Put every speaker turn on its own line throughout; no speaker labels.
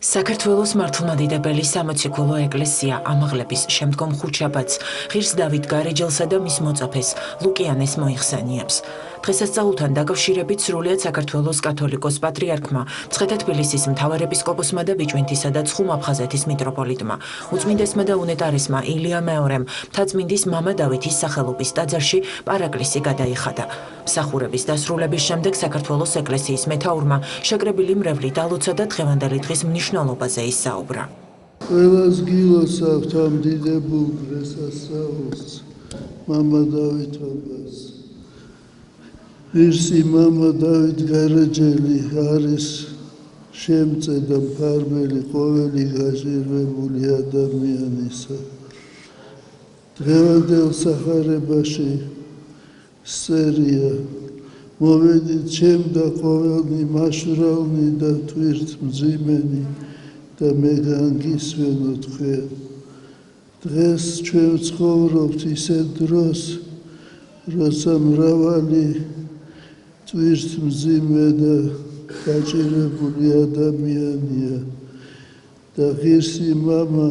საქართველოს მართლმადიდებელი სამოციქულო ეკლესია ამაღლების შემდგომ ხუთშაბათს ღირს დავით გარეჯელსა და მის მოწაფეს ლუკიანეს მოიხსენიებს. დღესასწაულთან დაკავშირებით სრულიად საქართველოს კათოლიკოს პატრიარქმა, მცხეთა-თბილისის მთავარეპისკოპოსმა და ბიჭვინთისა და ცხუმ-აფხაზეთის მიტროპოლიტმა, უწმინდესმა და უნეტარესმა ილია მეორემ მთაწმინდის მამა დავითის სახელობის ტაძარში პარაკლისი გადაიხადა. მსახურების დასრულების შემდეგ საქართველოს ეკლესიის მეთაურმა შეკრებილი მრევლით ალოცა და დღევანდელი დღის მნიშვნელობაზე ისაუბრა.
ყველას გილოს აქვთ ამ დიდებულ დღესასწაულს, მამა დავითობას. ღირსი მამა დავით გარეჯელი არის შემწე და მფარველი ყოველი გაჟირვებული ადამიანისა. დღევანდელ სახარებაში სერია მოვედით ჩემ და ყოველნი მაშვრალნი და თვირთმძიმენი და მე განგისვენო თქვენ. დღეს ჩვენ ვცხოვრობთ ისეთ დროს, როცა მრავალი თვირთმძიმე და გაჭირვებული ადამიანია და ღირსი მამა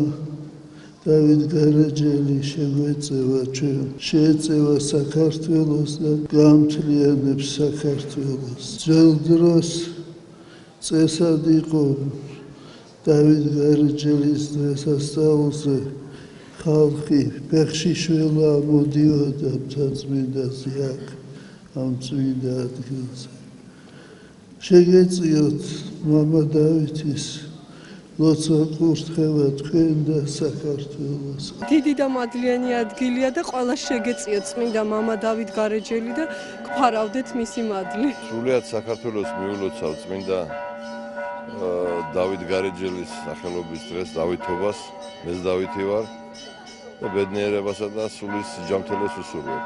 დავით გარეჯელი შეგვეწევა ჩვენ, შეეწევა საქართველოს და გაამთლიანებს საქართველოს. ძველ დროს წესად იყო დავით გარეჯელის დღესასწაულზე ხალხი ფეხში შველა მოდიოდა მთაწმინდაზე აქ ამ წმინდა ადგილზე. შეგეწიოთ მამა დავითის ლოცვა კურთხევა თქვენ და საქართველოს.
დიდი და მადლიანი ადგილია და ყველას შეგეწიოთ წმინდა მამა დავით გარეჯელი და გფარავდეთ მისი მადლი.
სრულიად საქართველოს მიულოცავ წმინდა დავით გარეჯელის სახელობის დღეს დავითობას, მეც დავითი ვარ და ბედნიერებასა და სულის ჯანმრთელობას ვუსურვებ.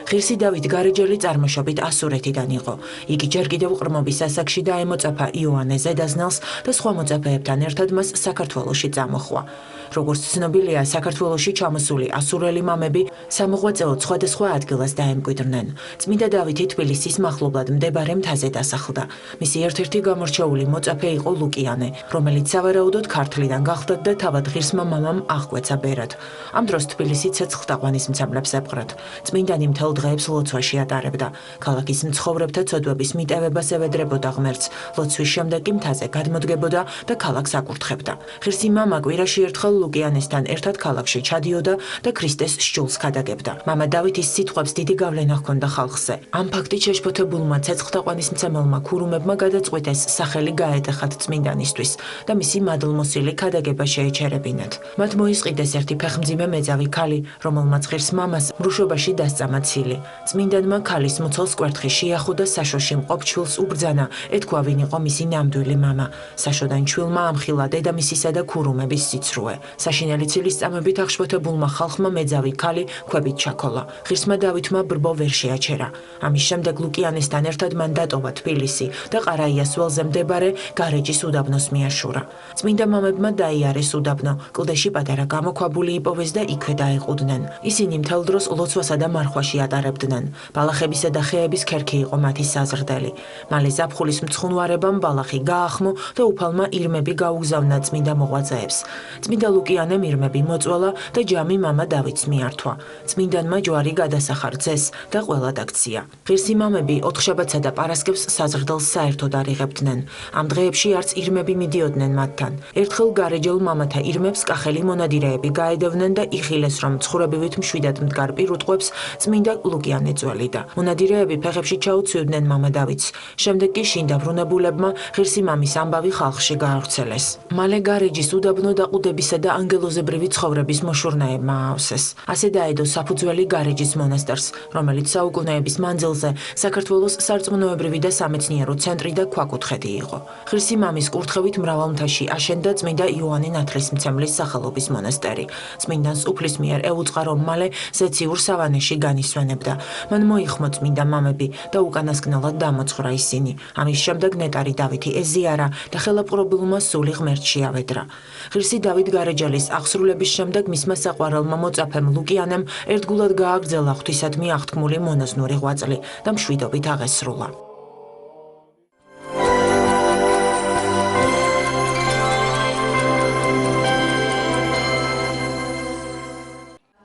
ღირსი დავით გარეჯელი წარმოშობით ასურეთიდან იყო. იგი ჯერ კიდევ ყრმობის ასაკში დაემოწაფა იოანე ზედაზნელს და სხვა მოწაფეებთან ერთად მას საქართველოში წამოხვა. როგორც ცნობილია, საქართველოში ჩამოსული ასურელი მამები სამოღვაწეოდ სხვადასხვა ადგილას დაემკვიდრნენ. წმინდა დავითი თბილისის მახლობლად მდებარე მთაზე დასახლდა. მისი ერთ-ერთი გამორჩეული მოწაფე იყო ლუკიანე, რომელიც სავარაუდოდ ქართლიდან გახლდათ და თავად ღირსმა მამამ აღკვეცა ბერად. ამ დროს თბილისი ცეცხლთაყვანის მცემლებს ეპყრათ. წმინდანი მთელ დღეებს ლოცვაში ატარებდა. ქალაქის მცხოვრებთა ცოდვების მიტევებას ევედრებოდა ღმერთს. ლოცვის შემდეგ კი მთაზე გადმოდგებოდა და ქალაქს აკურთხებდა. ღირსი მამა კვირაში ერთხელ ლუკიანესთან ერთად ქალაქში ჩადიოდა და ქრისტეს სჯულს ქადაგებდა. მამა დავითის სიტყვებს დიდი გავლენა ჰქონდა ხალხზე. ამ ფაქტით შეშფოთებულმა ცეცხლთაყვანის მცემელმა ქურუმებმა გადაწყვიტეს სახელი გაეტეხათ წმინდანისთვის და მისი მადლმოსილი ქადაგება შეეჩერებინათ. მათ მოისყიდეს ერთი ფეხმძიმე მეძავი ქალი, რომელმაც ღირს მამას მრუშობაში დასწამა ცილი. წმინდანმა ქალის მუცელს კვერთხი შეახო და საშოში მყოფ ჩვილს უბრძანა, ეთქვა ვინ იყო მისი ნამდვილი მამა. საშოდან ჩვილმა ამხილა დედამისისა და ქურუმების სიცრუე. საშინელი ცილის წამებით აღშფოთებულმა ხალხმა მეძავი ქალი ქვებით ჩაქოლა. ღირსმა დავითმა ბრბო ვერ შეაჩერა. ამის შემდეგ ლუკიანესთან ერთად მან დატოვა თბილისი და ყარაიას ველზე მდებარე გარეჯის უდაბნოს მიაშურა. წმინდა მამებმა დაიარეს უდაბნო, კლდეში პატარა გამოქვაბული იპოვეს და იქვე დაეყუდნენ. ისინი მთელ დროს ლოცვასა და მარხვაში ატარებდნენ. ბალახებისა და ხეების ქერქი იყო მათი საზრდელი. მალე ზაფხულის მცხუნვარებამ ბალახი გაახმო და უფალმა ირმები გაუგზავნა წმინდა მოღვაწეებს. წმინდა ლუკიანემ ირმები მოწველა და ჯამი მამა დავითს მიართვა. წმინდანმა ჯვარი გადასახარცეს და ყველა დაქცია. ღირსი მამები ოთხშაბათსა და პარასკევს საზრდელს საერთოდ არ იღებდნენ. ამ დღეებში არც ირმები მიდიოდნენ მათთან. ერთხელ გარეჯელ მამათა ირმებს კახელი მონადირეები გაედევნენ და იხილეს, რომ მცხოვრებივით მშვიდად მდგარ პირუტყვებს წმინდა ლუკიანე წველიდა. მონადირეები ფეხებში ჩაუცვიდნენ მამა დავითს. შემდეგ კი შინ დაბრუნებულებმა ღირსი მამის ამბავი ხალხში გაავრცელეს. მალე გარეჯის უდაბნო დაყუდებისა და ანგელოზებრივი ცხოვრების მოშურნეებმა აავსეს. ასე დაედო საფუძველი გარეჯის მონასტერს, რომელიც საუკუნეების მანძილზე საქართველოს სარწმუნოებრივი და სამეცნიერო ცენტრი და ქვაკუთხედი იყო. ღირსი მამის კურთხევით მრავალ მთაში აშენდა წმინდა იოანე ნათლისმცემლის სახელობის მონასტერი. წმინდანს უფლის მიერ ეუწყა, რომ მალე ზეციურ სავანეში განისვენებდა. მან მოიხმო წმინდა მამები და უკანასკნელად დამოწყვრა ისინი. ამის შემდეგ ნეტარი დავითი ეზიარა და ხელაპყრობილმა სული ღმერთში ავედრა. ღირსი დავით გარეჯელის აღსრულების შემდეგ მისმა საყვარელმა მოწაფემ ლუკიანემ ერთგულად გააგრძელა ღვთისადმი აღთქმული მონაზვნური ღვაწლი და მშვიდობით აღესრულა.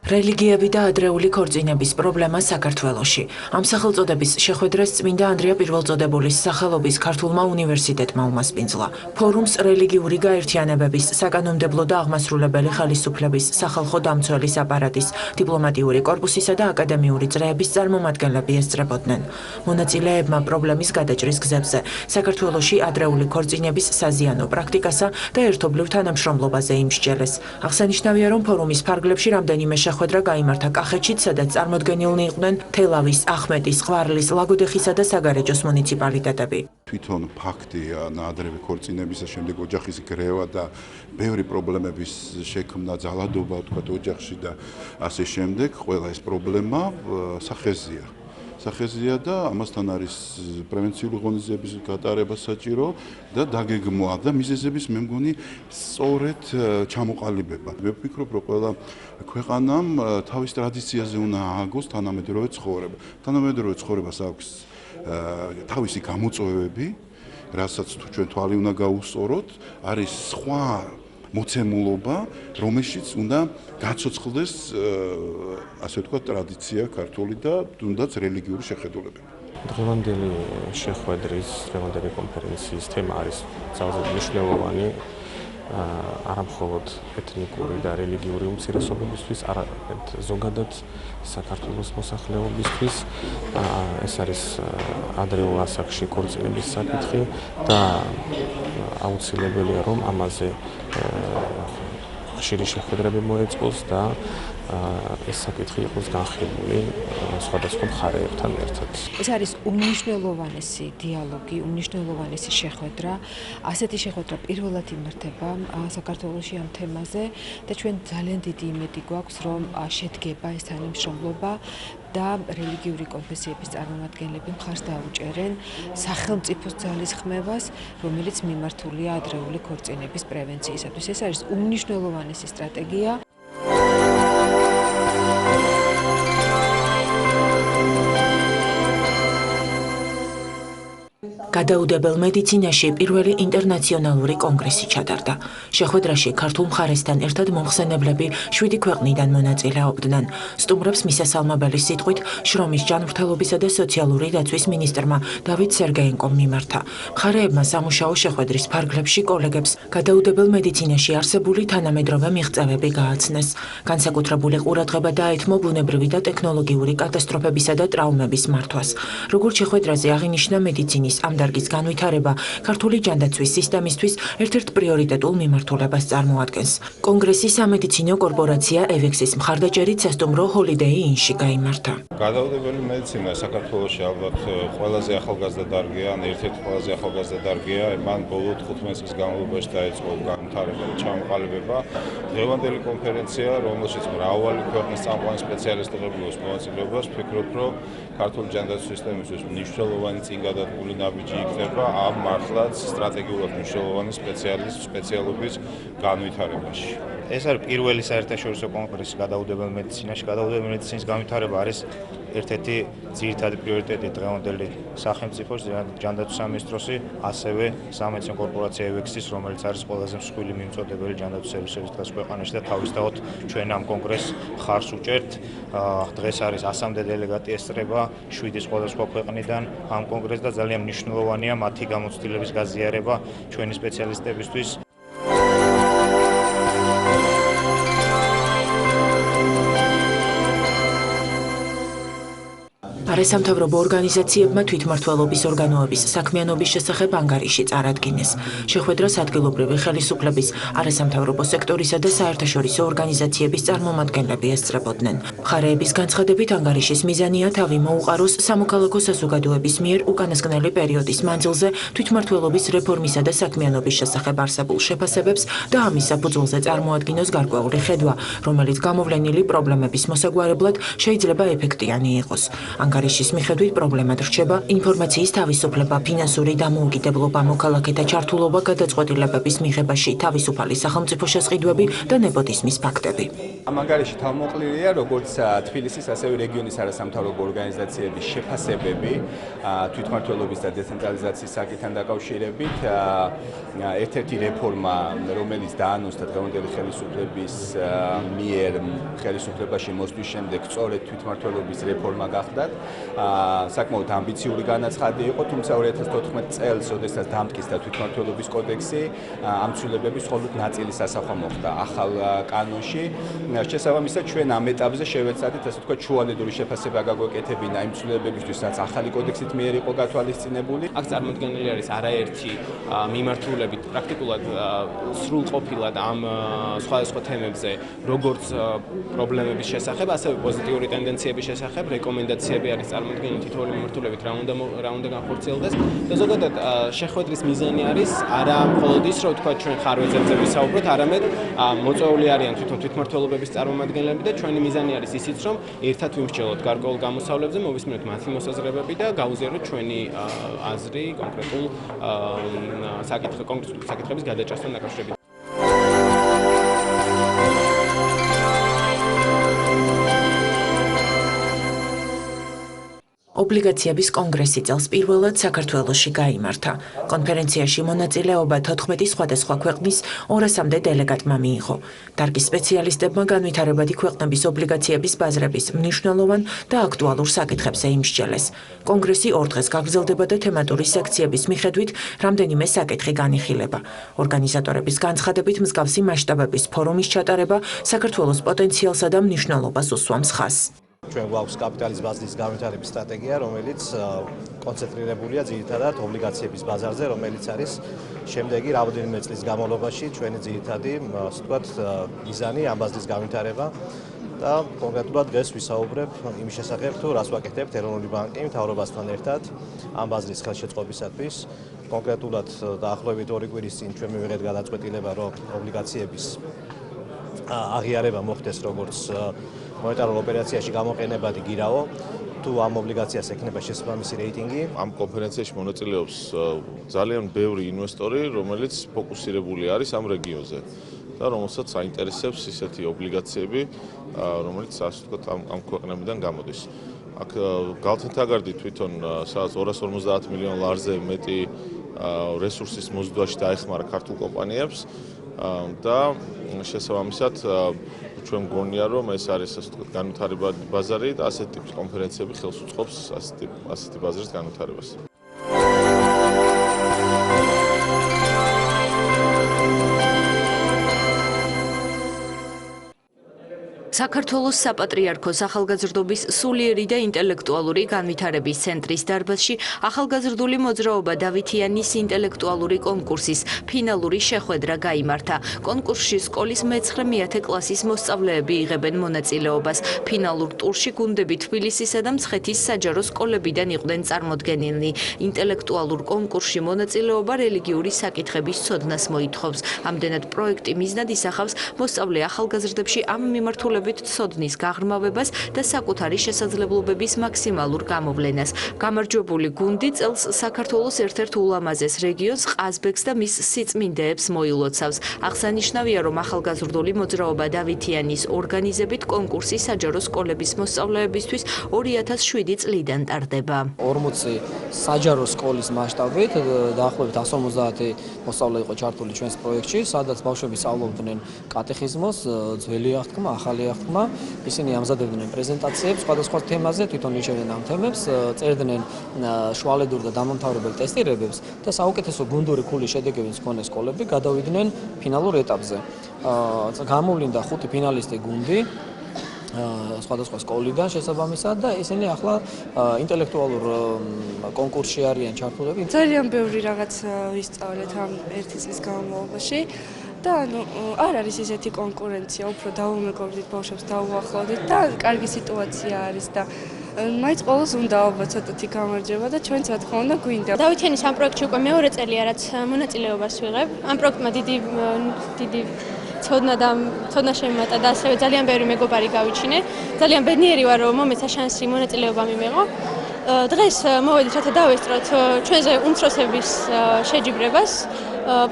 რელიგიები და ადრეული ქორწინების პრობლემა საქართველოში. Ამ სახელწოდების შეხვედრას წმინდა ანდრია პირველწოდებულის სახელობის ქართულმა უნივერსიტეტმა უმასპინძლა. ფორუმს რელიგიური გაერთიანებების, საკანონმდებლო და აღმასრულებელი ხელისუფლების, სახალხო დამცველის აპარატის, დიპლომატიური კორპუსისა და აკადემიური წრეების წარმომადგენლები ესწრებოდნენ. მონაწილეებმა პრობლემის გადაჭრის გზებზე, საქართველოში ადრეული ქორწინების საზიანო პრაქტიკასა და ერთობლივ თანამშრომლობაზე იმსჯელეს. აღსანიშნავია, რომ ფორუმის ფარგლებში რამდენიმე შეხვედრა გაიმართა კახეთშიც, სადაც წარმოდგენილნი იყვნენ თელავის, ახმეტის, ყვარლის, ლაგოდეხისა და საგარეჯოს მუნიციპალიტეტები.
თვითონ ფაქტია ადრეული ქორწინებისა შემდეგ ოჯახის გრევა და ბევრი პრობლემების შექმნა, ძალადობა ვთქვათ ოჯახში და ასე შემდეგ, ყველა ეს პრობლემა სახეზია და ამასთან არის პრევენციული ღონისძიების გატარება საჭირო და დაგეგმვა და მიზეზების მე მგონი სწორედ ჩამოყალიბება. მე ვფიქრობ, რომ ყველა ქვეყანამ თავის ტრადიციაზე უნდა ააგოს თანამედროვე ცხოვრება. თანამედროვე ცხოვრებას აქვს თავისი გამოწვევები, რასაც თუ ჩვენ თვალი უნდა გაუსწოროთ, არის სხვა მოცემულობა, რომელშიც უნდა გაცოცხლდეს ასე ვთქვათ ტრადიცია ქართული და თუნდაც რელიგიური შეხედულებები.
დღევანდელი შეხვედრის, დღევანდელი კონფერენციის თემა არის ძალზედ მნიშვნელოვანი, არა მხოლოდ ეთნიკური და რელიგიური უმცირესობებისთვის, არამედ ზოგადად საქართველოს მოსახლეობისთვის. ეს არის ადრეულ ასაკში ქორწინების საკითხი და აუცილებელია, რომ ამაზე ხშირი შეხვედრები მოეწყოს და ეს საკითხი იყოს განხილული სხვადასხვა მხარეებთან ერთად.
ეს არის უმნიშვნელოვანესი დიალოგი, უმნიშვნელოვანესი შეხვედრა. ასეთი შეხვედრა პირველად იმართება საქართველოში ამ თემაზე და ჩვენ ძალიან დიდი იმედი გვაქვს, რომ შედგება ეს თანამშრომლობა და რელიგიური კონფესიების წარმომადგენლები მხარს დაუჭერენ სახელმწიფოს ძალისხმევას, რომელიც მიმართულია ადრეული ქორწინების პრევენციისათვის. ეს არის უმნიშვნელოვანესი სტრატეგია.
გადაუდებელ მედიცინაში პირველი ინტერნაციონალური კონგრესი ჩატარდა. შეხვედრაში ქართულ მხარესთან ერთად მომხსენებლები 7 ქვეყნიდან მონაწილეობდნენ. სტუმრებს მისასალმებელი სიტყვით შრომის ჯანმრთელობისა და სოციალური დაცვის მინისტრმა დავით სერგეენკომ მიმართა. მხარეებმა სამუშაო შეხვედრის ფარგლებში კოლეგებს გადაუდებელ მედიცინაში არსებული თანამედროვე მიღწევები გააცნეს. განსაკუთრებული ყურადღება დაეთმო ბუნებრივი და ტექნოლოგიური კატასტროფებისა და ტრაუმების მართვას. როგორც შეხვედრაზე აღინიშნა, მედიცინის ამ დარგის განვითარება ქართული ჯანდაცვის სისტემისთვის ერთ-ერთ პრიორიტეტულ მიმართულებას წარმოადგენს. კონგრესი სამედიცინო კორპორაცია ევექსის მხარდაჭერით სასტუმრო ჰოლიდეი ინში გაიმართა.
გადაუდებელი მედიცინა საქართველოში ალბათ ყველაზე ახალგაზრდა დარგია, ან ერთ-ერთი ყველაზე ახალგაზრდა დარგია. მან ბოლო 15 წლის განმავლობაში დაიწყო განვითარება და ჩამოყალიბება. დღევანდელი კონფერენცია, რომელშიც მრავალი ქვეყნის წამყვანი სპეციალისტები მონაწილეობას, ვფიქრობ, რომ ქართული ჯანდაცვის სისტემისთვის მნიშვნელოვანი წინგადადგმული ნაბიჯი იქნება ამ მართლაც სტრატეგიულად მნიშვნელოვანი სპეციალობის განვითარებაში.
ეს არის პირველი საერთაშორისო კონგრესი გადაუდებელ მედიცინაში. გადაუდებელ მედიცინის განვითარება არის ერთ-ერთი ძირითადი პრიორიტეტი დღევანდელი სახელმწიფოს ჯანდაცვის სამინისტროსი, ასევე სამედიცინო კორპორაცია ევექსის, რომელიც არის ყველაზე მსხვილი მიმწოდებელი ჯანდაცვის სერვისების დღეს ქვეყანაში და თავისთავად ჩვენ ამ კონგრესს მხარს უჭერთ. დღეს არის 100-მდე დელეგატი ესწრება 7 სხვადასხვა ქვეყნიდან ამ კონგრესს და ძალიან მნიშვნელოვანია მათი გამოცდილების გაზიარება ჩვენი სპეციალისტებისთვის.
არასამთავრობო ორგანიზაციებმა თვითმმართველობის ორგანოების საქმიანობის შესახებ ანგარიში წარადგინეს. შეხვედრას ადგილობრივი ხელისუფლების, არასამთავრობო სექტორისა და საერთაშორისო ორგანიზაციების წარმომადგენლები ესწრებოდნენ. მხარეების განცხადებით ანგარიშის მიზანია თავი მოუყაროს სამოქალაქო საზოგადოების მიერ უკანასკნელი პერიოდის მანძილზე თვითმმართველობის რეფორმისა და საქმიანობის შესახებ არსებულ შეფასებებს და ამის საფუძველზე წარმოადგინოს გარკვეული ხედვა, რომელიც გამოვლენილი პრობლემების მოსაგვარებლად შეიძლება ეფექტიანი იყოს. ანგარიშში თბილისის მიხედვით პრობლემად რჩება ინფორმაციის თავისუფლება, ფინანსური დამოუკიდებლობა, მოქალაქეთა ჩართულობა გადაწყვეტილებების მიღებაში, თავისუფალი სახელმწიფო შესყიდვები და ნეპოტიზმის ფაქტები.
ამ ანგარიში თავმოყრილია როგორც თბილისის, ასევე რეგიონის არასამთავრობო ორგანიზაციების შეფასებები თვითმმართველობის და დეცენტრალიზაციის საკითხთან დაკავშირებით. ერთ-ერთი რეფორმა, რომელიც დაანონსდა დღევანდელი ხელისუფლების მიერ ხელისუფლებაში მოსვლის შემდეგ, სწორედ თვითმმართველობის რეფორმა გახდათ. საკმაოდ ამბიციური განაცხადი იყო, თუმცა 2014 წელს, როდესაც დამტკიცდა თვითმმართველობის კოდექსი, ამ ცვლილებების მხოლოდ ნაწილის ასახვა მოხდა ახალ კანონში. შესაბამისად, ჩვენ ამ ეტაპზე შევეცადეთ, ასე ვთქვათ, შუალედური შეფასება გაგვეკეთებინა იმ ცვლილებებისთვის, რაც ახალი კოდექსით მიერ იყო გათვალისწინებული.
აქ წარმოდგენილი არის არაერთი მიმართულებით პრაქტიკულად სრულყოფილად ამ სხვადასხვა თემებზე, როგორც პრობლემების შესახებ, ასევე პოზიტიური ტენდენციების შესახებ, რეკომენდაციები არის წარმოდგენილი თითოეული მიმართულებით რა უნდა განხორციელდეს და ზოგადად შეხვედრის მიზანი არის არა მხოლოდ ის, რომ თქვა ჩვენ ხარვეზებზე ვისაუბროთ, არამედ მოწვეული არიან თვითონ თვითმმართველობების წარმომადგენლები და ჩვენი მიზანი არის ისიც, რომ ერთად ვიმსჯელოთ გარკვეულ გამოსავლებზე, მოვისმინოთ მათი მოსაზრებები და გაუზიაროთ ჩვენი აზრი კონკრეტულ საკითხების გადაჭრასთან დაკავშირებით.
ობლიგაციების კონგრესი წელს პირველად საქართველოში გაიმართა. კონფერენციაში მონაწილეობა 14 სხვადასხვა ქვეყნის 200-მდე დელეგატმა მიიღო. დარგის სპეციალისტებმა განვითარებადი ქვეყნების ობლიგაციების ბაზრების მნიშვნელოვან და აქტუალურ საკითხებზე იმსჯელეს. კონგრესი 2 დღეს გაგრძელდება და თემატური სექციების მიხედვით რამდენიმე საკითხი განიხილება. ორგანიზატორების განცხადებით, მსგავსი მასშტაბების ფორუმის ჩატარება საქართველოს პოტენციალსა და მნიშვნელობას უსვამს ხაზს.
ჩვენ გვაქვს კაპიტალის ბაზრის განვითარების სტრატეგია, რომელიც კონცენტრირებულია ძირითადად ობლიგაციების ბაზარზე, რომელიც არის შემდეგი რამდენიმე წლის განმავლობაში ჩვენი ძირითადი, ასე ვთქვათ, მიზანი ამ ბაზრის განვითარება და კონკრეტულად დღეს ვისაუბრებ იმის შესახებ, თუ რას ვაკეთებთ ეროვნული ბანკი მთავრობასთან ერთად ამ ბაზრის ხელშეწყობისათვის. კონკრეტულად დაახლოებით 2 კვირის წინ ჩვენ მივიღეთ გადაწყვეტილება, რომ ობლიგაციების აღიარება მოხდეს როგორც მონეტარულ ოპერაციაში გამოყენებადი გირაო, თუ ამ ობლიგაციას ექნება შესაბამისი რეიტინგი.
ამ კონფერენციაში მონაწილეობს ძალიან ბევრი ინვესტორი, რომელიც ფოკუსირებული არის ამ რეგიონზე და რომელსაც აინტერესებს ისეთი ობლიგაციები, რომელიც ასე ვთქვათ ამ ქვეყნებიდან გამოდის. აქ გალთენთაგარდი თვითონ სადაც 250 მილიონ ლარზე მეტი რესურსის მოზიდვაში დაეხმარა ქართულ კომპანიებს და შესაბამისად ჩვენ მგონია, რომ ეს არის ასე ვთქვათ განვითარებადი ბაზარი და ასეთი ტიპის კონფერენციები ხელს უწყობს ასეთი ბაზრის განვითარებას.
საქართველოს საპატრიარქოს ახალგაზრდობის სულიერი და ინტელექტუალური განვითარების ცენტრის დარბაზში ახალგაზრდული მოძრაობა დავითიანის ინტელექტუალური კონკურსის ფინალური შეხვედრა გაიმართა. კონკურსში სკოლის მე-9 კლასის მოსწავლეები იღებენ მონაწილეობას. ფინალურ ტურში გუნდები თბილისისა და მცხეთის საჯარო სკოლებიდან იყვნენ წარმოდგენილნი. ინტელექტუალურ კონკურსში მონაწილეობა რელიგიური საკითხების ცოდნას მოითხოვს. ამდენად პროექტი მიზნად ისახავს მოსწავლე ახალგაზრდებში ამ მიმართულებით ცოდნის გაღრმავებას და საკუთარი შესაძლებლობების მაქსიმალურ გამოვლენას. გამარჯვებული გუნდი წელს საქართველოს ერთ-ერთ ულამაზეს რეგიონს ყაზბეგს და მის სიწმინდეებს მოილოცავს. აღსანიშნავია, რომ ახალგაზრდული მოძრაობა დავითიანის ორგანიზებით კონკურსი საჯარო სკოლების მოსწავლეებისთვის 2007 წლიდან ტარდება.
40 საჯარო სკოლის მასშტაბით დაახლოებით 150 მოსწავლე იყო ჩართული ჩვენს პროექტში, სადაც ბავშვები სწავლობდნენ კატეხიზმოს, ძველი აღთქმა, ახალი აღთქმა. ისინი ამზადებდნენ პრეზენტაციებს სხვადასხვა თემაზე, თვითონ ირჩევდნენ ამ თემებს, წერდნენ შუალედურ და დამამთავრებელ ტესტირებებს და საუკეთესო გუნდური ქულის შედეგების მქონე სკოლები გადავიდნენ ფინალურ ეტაპზე. გამოვლინდა 5 ფინალისტი გუნდი სხვადასხვა სკოლიდან შესაბამისად და ისინი ახლა ინტელექტუალურ კონკურსში არიან ჩართულები.
ძალიან ბევრი რაღაც ვისწავლეთ ამ 1 წლის განმავლობაში. და არ არის ესეთი კონკურენცია, უფრო დაუმეგობრდით ბავშვებს, დაუახლოვდით და კარგი სიტუაცია არის და მაინც ყოველს უნდა ალბათ ცოტათი გამარჯვება და ჩვენც რა თქმა უნდა გვინდა.
დავითიანის ამ პროექტში უკვე მეორე წელია, რაც მონაწილეობას ვიღებ. ამ პროექტმა დიდი ცოდნა შემიმატა და ასევე ძალიან ბევრი მეგობარი გავიჩინე. ძალიან ბედნიერი ვარ, რომ მომეცა შანსი მონაწილეობა მიმეღო. დღეს მოვედით, რათა დავესწროთ ჩვენზე უმცროსების შეჯიბრებას.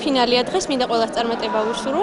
ფინალია დღეს, მინდა ყველას წარმატება ვუსურვო.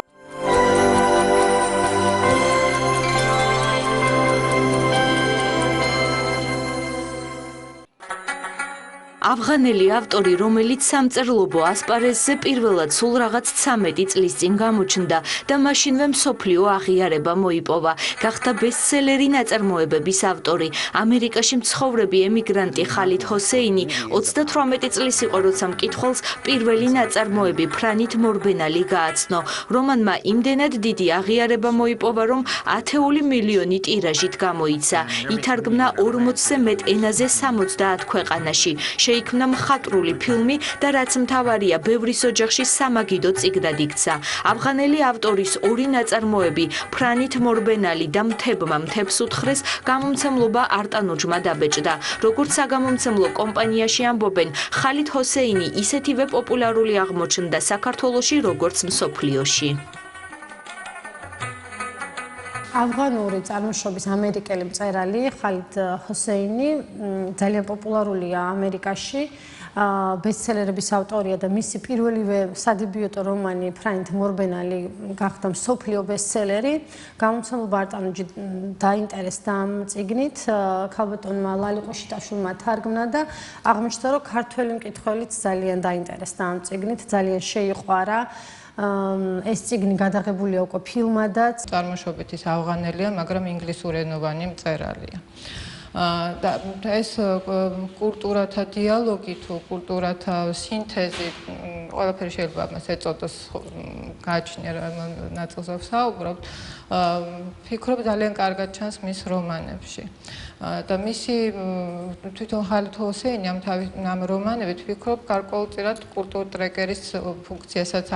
ავღანელი ავტორი, რომელიც სამწერლობო ასპარეზზე პირველად სულ რაღაც 13 წლის წინ გამოჩნდა და მაშინვე მსოფლიო აღიარება მოიპოვა. გახდა ბესტსელერი ნაწარმოებების ავტორი. ამერიკაში მცხოვრები ემიგრანტი ხალით ჰოსეინი 38 წლის იყო, როცა მკითხველს პირველი ნაწარმოები ფრანით მორბენალი გააცნო. რომანმა იმდენად დიდი აღიარება მოიპოვა, რომ 10 მილიონი ტირაჟით გამოიცა. ითარგმნა 40-ზე მეტ ენაზე 70 ქვეყანაში. შეიქმნა მხატვრული ფილმი და რაც მთავარია, ბევრის ოჯახში სამაგიდო წიგნად იქცა. ავღანელი ავტორის ორი ნაწარმოები, ფრანით მორბენალი და მთებმა მთებს უთხრეს, გამომცემლობა არტანუჯმა დაბეჭდა. როგორც საგამომცემლო კომპანიაში ამბობენ, ხალით ჰოსეინი ისეთივე პოპულარული აღმოჩნდა საქართველოში, როგორც მსოფლიოში.
ავღანური წარმოშობის ამერიკელი მწერალი ხალით ჰოსეინი ძალიან პოპულარულია ამერიკაში. ბესტსელერების ავტორია და მისი პირველივე სადებიუტო რომანი ფრანით მორბენალი გახდა მსოფლიო ბესტსელერი. გამომცემლობა არტანუჯი დაინტერესდა ამ წიგნით, ქალბატონმა ლალიყო შიტაშვილმა თარგმნა და აღმოჩნდა, რომ ქართველი მკითხველიც ძალიან დაინტერესდა ამ წიგნით, ძალიან შეიყვარა. ეს წიგნი გადაღებულია უკვე ფილმადაც.
წარმოშობით ის ავღანელია, მაგრამ ინგლისურენოვანი მწერალია. და ეს კულტურათა დიალოგი თუ კულტურათა სინთეზი ყველაფერი შეიძლება მას ეწოდოს გააჩნია ნაწილს ვსაუბრობთ. ფიქრობ ძალიან კარგად ჩანს მის რომანებში. და მისი თვითონ ხალით ჰოსეინი ამ რომანებით ფიქრობ გარკვეულწილად კულტურტრეკერის ფუნქციასაც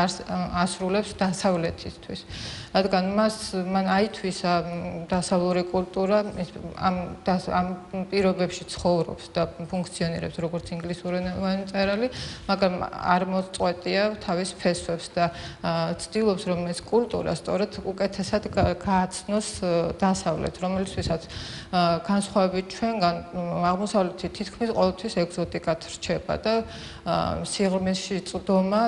ასრულებს დასავლეთისთვის. რადგან მან აითვის დასავლური კულტურა ამ პირობებში ცხოვრობს და ფუნქციონირებს როგორც ინგლისურენოვანი მწერალი, მაგრამ არ მოწყვეტია თავის ფესვებს და ცდილობს, რომ ეს კულტურა სწორედ უკეთესად გააცნოს დასავლეთ, რომელიცაც განსხვავებით ჩვენგან აღმოსავლეთი თითქმის ყოველთვის ეგზოტიკად რჩება და სიღრმეში წვდომა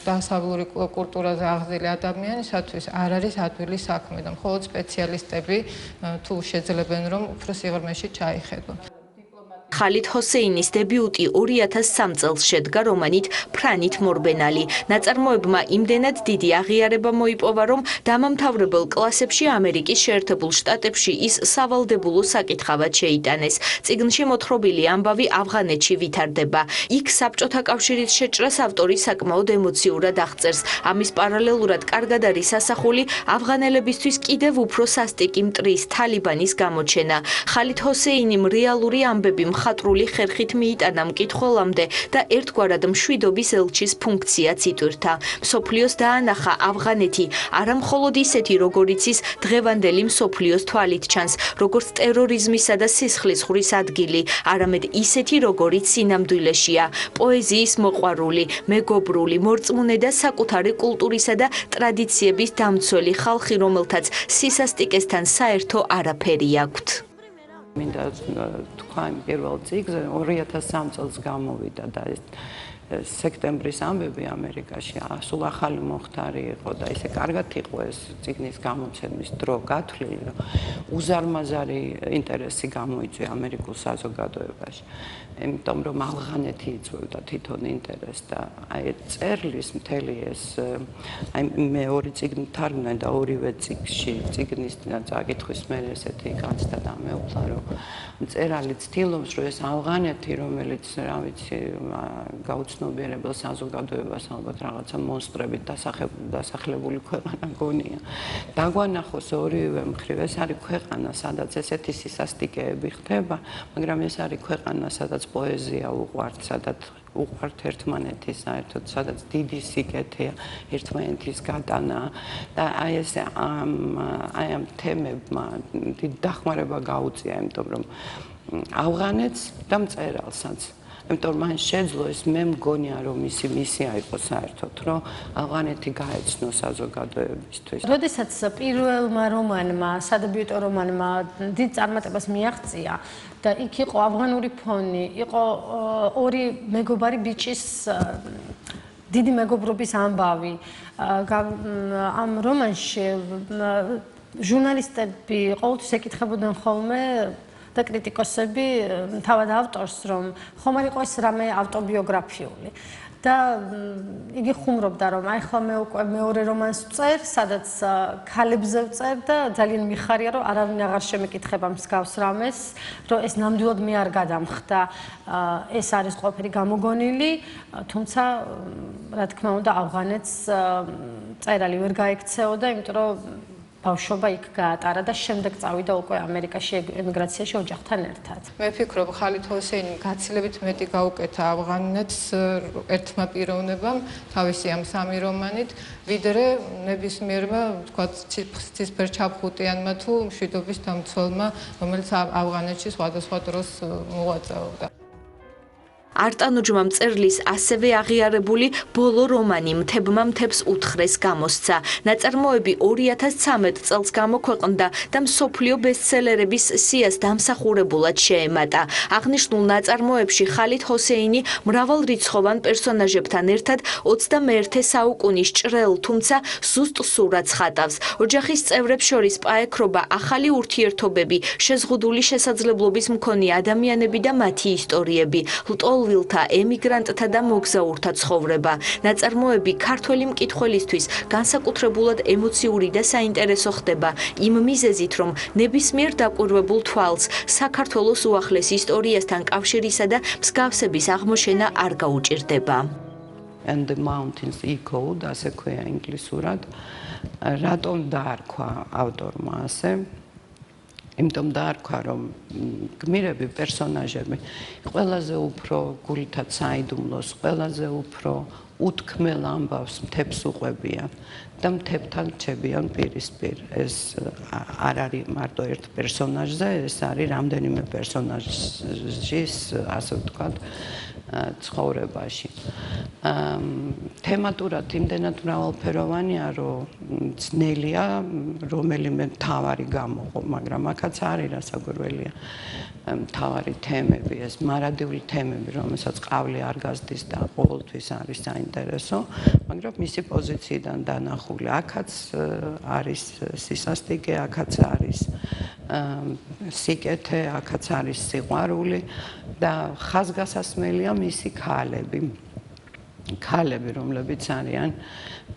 დასავლური კულტურაზე აღზრდილი ადამიანისათვის არ არის ადვილი საქმე და მხოლოდ სპეციალისტები თუ შეძლებენ რომ უფრო სიღრმეში ჩაიხედონ.
ხალით ჰოსეინის დებიუტი 2003 წელს შედგა რომანით ფრანით მორბენალი. ნაწარმოებმა იმდენად დიდი აღიარება მოიპოვა, რომ დამამთავრებელ კლასებში ამერიკის შეერთებულ შტატებში ის სავალდებულო საკითხავად შეიტანეს. წიგნში მოთხრობილი ამბავი ავღანეთში ვითარდება. იქ საბჭოთა კავშირის შეჭრას ავტორი საკმაოდ ემოციურად აღწერს. ამის პარალელურად კარგად არის ასახული ავღანელებისთვის კიდევ უფრო სასტიკი მტრის თალიბანის გამოჩენა. ხალით ჰოსეინიმ რეალური ამბები მხატვრული ხერხით მიიტანა მკითხველამდე და ერთგვარად მშვიდობის ელჩის ფუნქციაც იტვირთა. მსოფლიოს დაანახა ავღანეთი არა მხოლოდ ისეთი, როგორიც ის დღევანდელი მსოფლიოს თვალით ჩანს, როგორც ტერორიზმისა და სისხლისღვრის ადგილი, არამედ ისეთი, როგორიც სინამდვილეშია, პოეზიის მოყვარული, მეგობრული, მორწმუნე და საკუთარი კულტურისა და ტრადიციების დამცველი ხალხი, რომელთაც სისასტიკესთან საერთო არაფერი აქვთ.
მინდა თქვა იმ პირველ წიგნზე 2003 წელს გამოვიდა და ეს სექტემბრის ამბები ამერიკაში სულ ახალი მომხდარი იყო და ისე კარგად იყო ეს წიგნის გამოცემის დრო გათვლილი, რომ უზარმაზარი ინტერესი გამოიწვია ამერიკულ საზოგადოებაში. იმიტომ რომ ავღანეთი იწვევდა თვითონ ინტერესს და აი წერლის მთელი ეს აი მეორე წიგნი თარგმნა და ორივე წიგნში წიგნის წაკითხვის მერე ესეთი განცდა დამეუფლა, რომ მწერალი ცდილობს, რომ ეს ავღანეთი, რომელიც რა ვიცი გაუცნობიერებელ საზოგადოებას ალბათ რაღაცა მონსტრებით დასახლებული ქვეყანა გონია. დაგვანახოს ორივე მხრივ, ეს არის ქვეყანა, სადაც ესეთი სისასტიკეები ხდება, მაგრამ ეს არის ქვეყანა, სადაც პოეზია უყვართ, სადაც უყვართ ერთმანეთი საერთოდ, სადაც დიდი სიკეთეა ერთმანეთის გატანა და აი ეს ამ თემებმა დიდი დახმარება გაუწია, იმიტომ რომ ავღანეთს და მწერალსაც იმიტომ რომ მან შეძლო ეს მე მგონია რომ მისი მისია იყო საერთოდ რომ ავღანეთი გაეცნო საზოგადოებისთვის.
როდესაც პირველმა რომანმა, სადებიუტო რომანმა დიდ წარმატებას მიაღწია და იქ იყო ავღანური ფონი, იყო ორი მეგობარი ბიჭის დიდი მეგობრობის ამბავი. ამ რომანში ჟურნალისტები ყოველთვის ეკითხებოდნენ ხოლმე და კრიტიკოსები თავად ავტორს, რომ ხომ არ იყო ეს რამე ავტობიოგრაფიული. და იგი ხუმრობდა, რომ აი ხლა მე უკვე მეორე რომანს ვწერ, სადაც ქალებზე ვწერ და ძალიან მიხარია, რომ არავინ აღარ შემეკითხება მსგავს რამეს, რომ ეს ნამდვილად მე არ გადამხდა. ეს არის ყველაფერი გამოგონილი, თუმცა რა თქმა უნდა, ავღანეთს წერალი ვერ გაექცეოდა, იმიტომ რომ ბავშვობა იქ გაატარა და შემდეგ წავიდა უკვე ამერიკაში ემიგრაციაში ოჯახთან ერთად.
მე ვფიქრობ, ხალით ჰოსეინი გაცილებით მეტი გაუკეთა ავღანეთს ერთმა პიროვნებამ თავისი ამ სამი რომანით, ვიდრე ნებისმიერმა, თქვათ, ცისფერჩაფხუტიანმა თუ მშვიდობის დამცველმა, რომელიც ავღანეთში სხვადასხვა დროს მოღვაწეობდა.
არტანუჯმა მწერლის ასევე აღიარებული ბოლო რომანი მთებმა მთებს უთხრეს გამოსცა. ნაწარმოები 2013 წელს გამოქვეყნდა და მსოფლიო ბესტსელერების სიას დამსახურებულად შეემატა. აღნიშნულ ნაწარმოებში ხალით ჰოსეინი მრავალრიცხოვან პერსონაჟებთან ერთად 21 საუკუნის ჭრელ, თუმცა სუსტ სურათს ხატავს. ოჯახის წევრებს შორის პაექრობა ახალი ურთიერთობები, შეზღუდული შესაძლებლობის მქონე ადამიანები და მათი ისტორიები. ლტოლვილთა, ემიგრანტთა და მოგზაურთა ცხოვრება. ნაწარმოები ქართველი მკითხველისთვის განსაკუთრებულად ემოციური და საინტერესო ხდება იმ მიზეზით, რომ ნებისმიერ დაკვირვებულ თვალს საქართველოს უახლეს ისტორიასთან კავშირისა და მსგავსების აღმოჩენა არ გაუჭირდება.
And the mountains echoed, ასე ქვია ინგლისურად. რატომ დაარქვა ავტორმა ასე? იმიტომ დაარქვა, რომ გმირები, პერსონაჟები ყველაზე უფრო გულითაც საიდუმლოს, ყველაზე უფრო უთქმელ ამბავს მთებს უყვებიან და მთებთან რჩებიან პირისპირ. ეს არ არის მარტო ერთ პერსონაჟზე, ეს არის რამდენიმე პერსონაჟის, ასე ვთქვათ, ცხოვრებაში. თემატურად იმდენად მრავალფეროვანია, რომ ძნელია რომელიმე მთავარი გამოყო, მაგრამ აქაც არის რასაკვირველია მთავარი თემები, ეს მარადიული თემები, რომელსაც ყავლი არ გასდის და ყოველთვის არის საინტერესო, მაგრამ მისი პოზიციიდან დანახული. აქაც არის სისასტიკე, აქაც არის სიკეთე, აქაც არის სიყვარული და ხაზგასასმელია მისი ქალები. ქალები, რომლებიც არიან,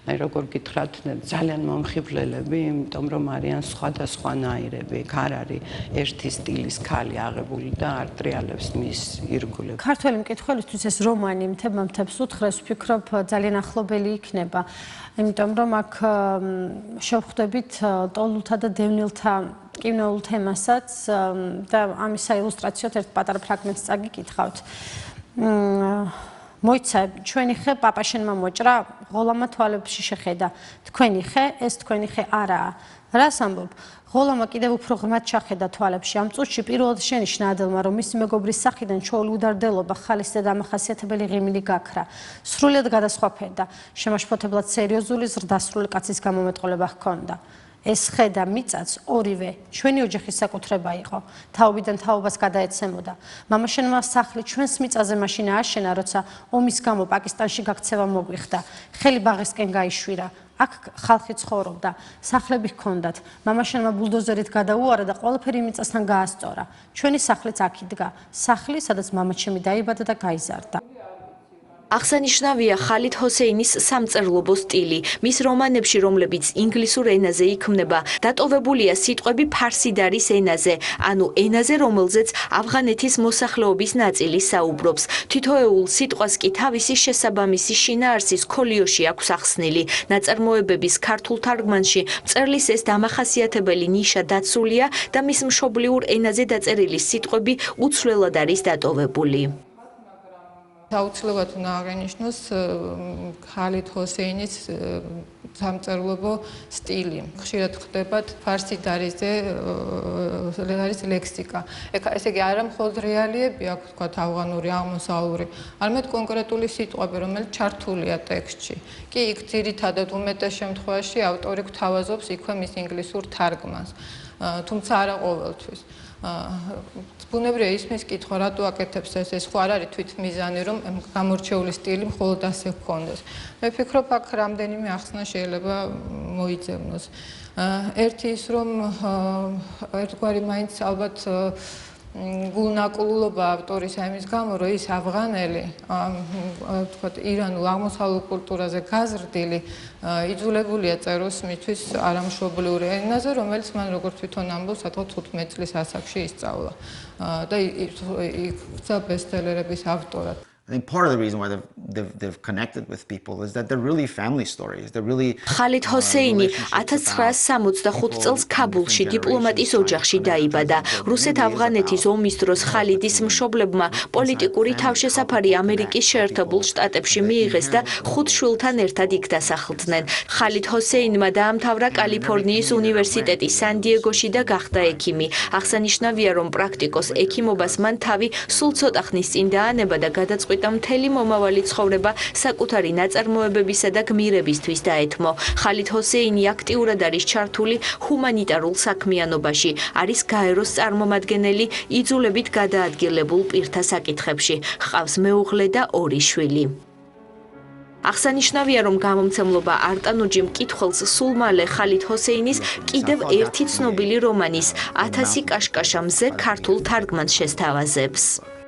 აი როგორ გითხრათ, ძალიან მომხიბვლელები, იმიტომ რომ არიან სხვადასხვანაირები. არ არის ერთი სტილის ქალი აღებული და არ ტრიალებს მის ირგვლივ.
ქართველი მკითხველისთვის ეს რომანი მთებმა მთებს უთხრეს, ვფიქრობ, ძალიან ახლობელი იქნება. იმიტომ რომ აქ შევხვდებით ტოლულთა და დევნილთა კინოულ თემასაც და ამის საილუსტრაციოდ ერთ პატარა ფრაგმენტს წაგიკითხავთ. მოიცა, ჩვენი ხე პაპაშენმა მოჭრა, ღოლამა თვალებში შეხედა. თქვენი ხე, ეს თქვენი ხე არაა. რას ამბობ? ღოლამა კიდევ უფრო ღრმად ჩახედა თვალებში. ამ წუთში პირველად შენიშნა ადელმა, რომ მისი მეგობრის სახიდან ჩვეული უდარდელობა, ხალისი და დამახასიათებელი ღიმილი გაქრა. სრულიად გადასხვაფერდა. შემაშფოთებლად სერიოზული, ზრდასრული კაცის გამომეტყველება ჰქონდა. ეს ხე და მიწაც ორივე ჩვენი ოჯახის საკუთრება იყო. თაობიდან თაობას გადაეცემოდა. მამაშენმა სახლი ჩვენს მიწაზე მაშინ ააშენა, როცა ომის გამო პაკისტანში გაქცევა მოგვიხდა. ხელი ბაღისკენ გაიშვირა. აქ ხალხი ცხოვრობდა, სახლები ჰქონდათ. მამაშენმა ბულდოზერით გადაუარა და ყველაფერი მიწასთან გაასწორა. ჩვენი სახლიც აქ იდგა. სახლი, სადაც მამაჩემი დაიბადა და გაიზარდა.
აღსანიშნავია ხალით ჰოსეინის სამწერლობო სტილი. მის რომანებში, რომლებიც ინგლისურ ენაზე იქმნება, დატოვებულია სიტყვები ფარსიდარის ენაზე, ანუ ენაზე, რომელზეც ავღანეთის მოსახლეობის ნაწილი საუბრობს. თითოეულ სიტყვას კი თავისი შესაბამისი შინაარსის ქოლიოში აქვს ახსნილი. ნაწარმოებების ქართულ თარგმანში მწერლის ეს დამახასიათებელი ნიშა დაცულია და მის მშობლიურ ენაზე დაწერილი სიტყვები უცვლელად არის დატოვებული.
აუცილებლად უნდა აღინიშნოს ხალით ჰოსეინის სამწერლობო სტილი. ხშირად ხდებათ ფარსი დარიზე არის ლექსიკა. ესე იგი არა მხოლოდ რეალიები აქვს თქვათ ავღანური, აღმოსავლური, არამედ კონკრეტული სიტყვები, რომელიც ჩართულია ტექსტში. კი იქ ძირითადად უმეტეს შემთხვევაში ავტორი გვთავაზობს იქვე მის ინგლისურ თარგმანს. თუმცა არა ყოველთვის. ბუნებრივია ისმის კითხვა, რატო აკეთებს ეს ხო არ არის თვით მიზანი, რომ გამორჩეული სტილი მხოლოდ ასე გქონდეს. მე ვფიქრობ, აქ რამდენიმე ახსნა შეიძლება მოიძებნოს. ერთი ის, რომ ერთგვარი მაინც ალბათ გულნაკლულობა ავტორის ამის გამო, რომ ის ავღანელი, ვთქვათ, ირანულ აღმოსავლურ კულტურაზე გაზრდილი, იძულებულია წეროს მისთვის არამშობლიური ენაზე, რომელიც მან როგორც თვითონ ამბობს, 15 წლის ასაკში ისწავლა და იქცა ბესტსელერების ავტორად.
I think part of the reason why they've connected with people is that they're really family stories. They're really
ხალიდ ჰოსეინი 1965 წელს ქაბულში დიპლომატის ოჯახში დაიბადა. რუსეთ-ავღანეთის ომის დროს ხალიდის მშობლებმა პოლიტიკური თავშესაფარი ამერიკის შეერთებულ შტატებში მიიღეს და 5 შვილთან ერთად იქ დასახლდნენ. ხალიდ ჰოსეინმა დაამთავრა კალიფორნიის უნივერსიტეტი სან-დიეგოში და გახდა ექიმი. აღსანიშნავია, რომ პრაქტიკოს ექიმობას მან თავი სულ ცოტა ხნის წინ დაანება და გადაწყვიტა მთელი მომავალი ცხოვრება საკუთარი ნაწარმოებებისა და გმირებისთვის დაეთმო. ხალიდ ჰოსეინი აქტიურად არის ჩართული ჰუმანიტარულ საქმიანობაში, არის გაეროს წარმომადგენელი იძულებით გადაადგილებულ პირთა საკითხებში. ჰყავს მეუღლე და 2 შვილი. აღსანიშნავია, რომ გამომცემლობა არტანუჯი მკითხველს სულ მალე ხალიდ ჰოსეინის კიდევ ერთი ცნობილი რომანის 1000 კაშკაშა მზე ქართულ თარგმანს შესთავაზებს.